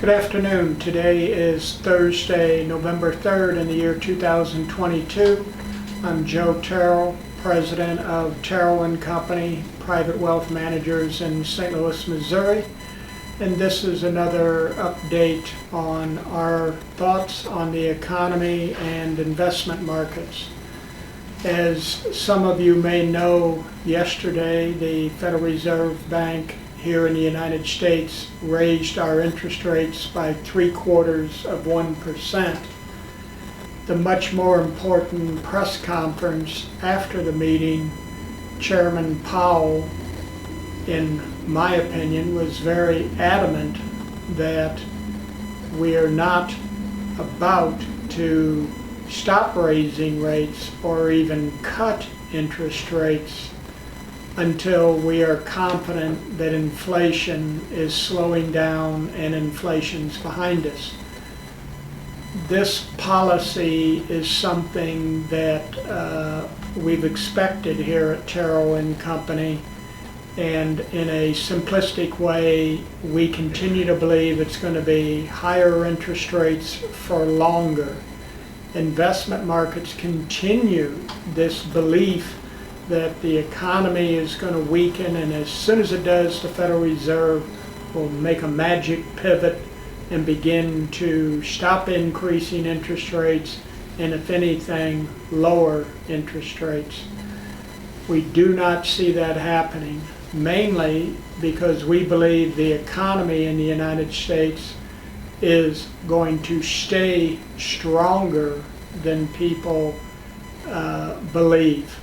Good afternoon. Today is Thursday, November 3rd in the year 2022. I'm Joe Terril, president of Terril & Company, private wealth managers in St. Louis, Missouri. And this is another update on our thoughts on the economy and investment markets. As some of you may know, yesterday the Federal Reserve Bank here in the United States raised our interest rates by 0.75%. The much more important press conference after the meeting, Chairman Powell, in my opinion, was very adamant that we are not about to stop raising rates or even cut interest rates until we are confident that inflation is slowing down and inflation's behind us. This policy is something that we've expected here at Terril & Company, and in a simplistic way, we continue to believe it's going to be higher interest rates for longer. Investment markets continue this belief that the economy is going to weaken, and as soon as it does, the Federal Reserve will make a magic pivot and begin to stop increasing interest rates, and if anything, lower interest rates. We do not see that happening, mainly because we believe the economy in the United States is going to stay stronger than people believe.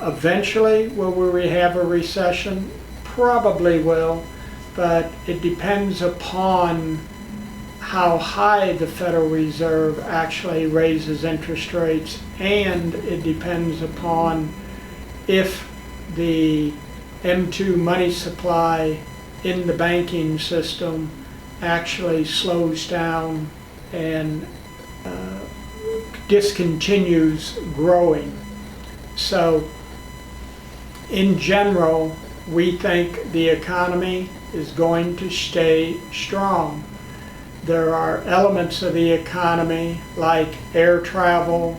Eventually, will we have a recession? Probably will, but it depends upon how high the Federal Reserve actually raises interest rates, and it depends upon if the M2 money supply in the banking system actually slows down and discontinues growing. So, in general, we think the economy is going to stay strong. There are elements of the economy like air travel,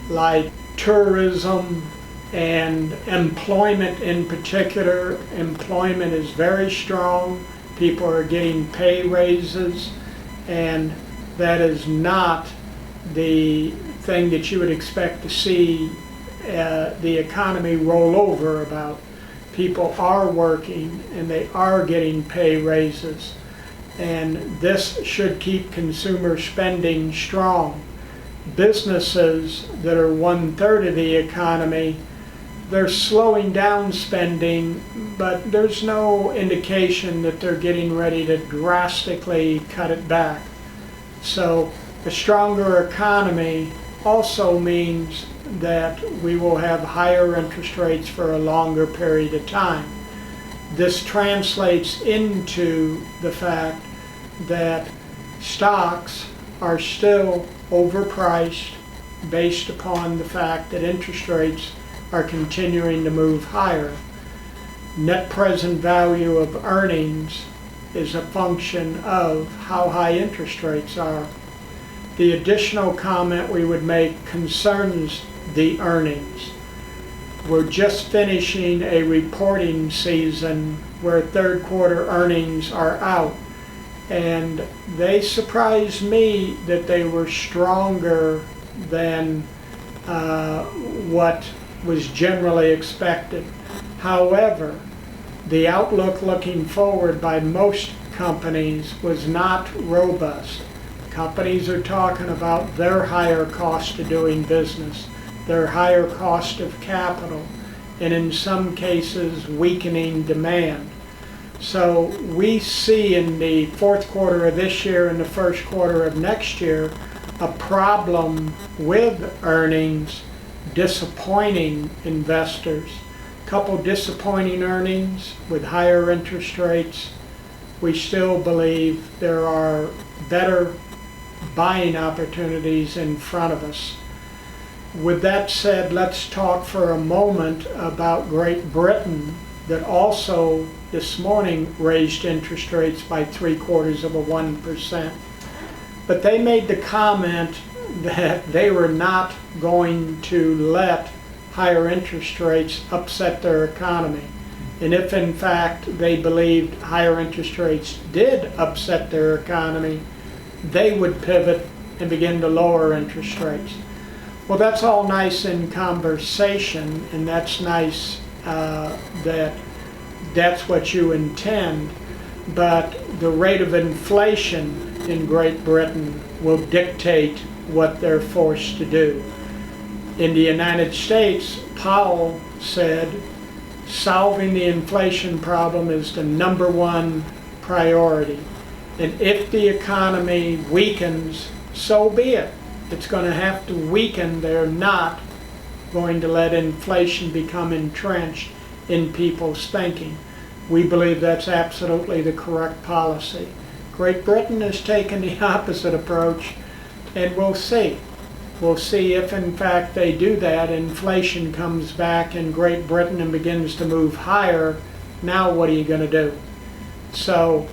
like tourism, and employment in particular. Employment is very strong. People are getting pay raises, and that is not the thing that you would expect to see the economy roll over about. People are working and they are getting pay raises, and this should keep consumer spending strong. Businesses that are 1/3 of the economy, they're slowing down spending, but there's no indication that they're getting ready to drastically cut it back. So a stronger economy also means that we will have higher interest rates for a longer period of time. This translates into the fact that stocks are still overpriced based upon the fact that interest rates are continuing to move higher. Net present value of earnings is a function of how high interest rates are. The additional comment we would make concerns the earnings. We're just finishing a reporting season where third quarter earnings are out, and they surprised me that they were stronger than what was generally expected. However, the outlook looking forward by most companies was not robust. Companies are talking about their higher cost of doing business, their higher cost of capital, and in some cases weakening demand. So we see in the fourth quarter of this year and the first quarter of next year a problem with earnings disappointing investors. Couple disappointing earnings with higher interest rates. We still believe there are better buying opportunities in front of us. With that said, let's talk for a moment about Great Britain that also this morning raised interest rates by 0.75%. But they made the comment that they were not going to let higher interest rates upset their economy. And if in fact they believed higher interest rates did upset their economy, they would pivot and begin to lower interest rates. Well, that's all nice in conversation, and that's nice that that's what you intend, but the rate of inflation in Great Britain will dictate what they're forced to do. In the United States, Powell said solving the inflation problem is the #1 priority. And if the economy weakens, so be it. It's going to have to weaken. They're not going to let inflation become entrenched in people's thinking. We believe that's absolutely the correct policy. Great Britain has taken the opposite approach, and we'll see. We'll see if in fact they do that, inflation comes back in Great Britain and begins to move higher. Now what are you going to do? So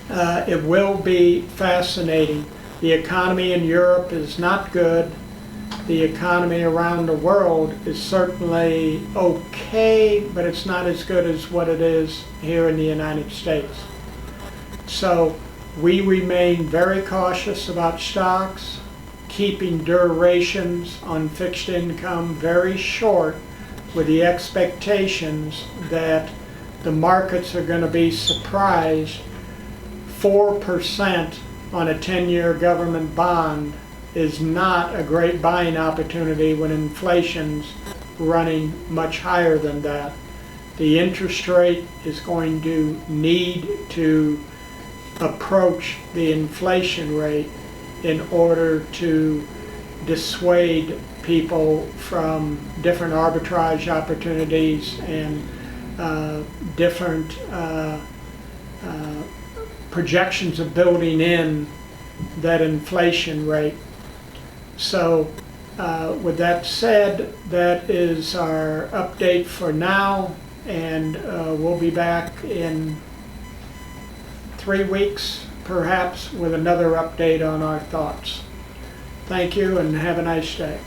it will be fascinating. The economy in Europe is not good. The economy around the world is certainly okay, but it's not as good as what it is here in the United States. So we remain very cautious about stocks, keeping durations on fixed income very short, with the expectations that the markets are going to be surprised. 4% on a 10-year government bond is not a great buying opportunity when inflation's running much higher than that. The interest rate is going to need to approach the inflation rate in order to dissuade people from different arbitrage opportunities and different projections of building in that inflation rate. So with that said, that is our update for now, and we'll be back in 3 weeks perhaps with another update on our thoughts. Thank you and have a nice day.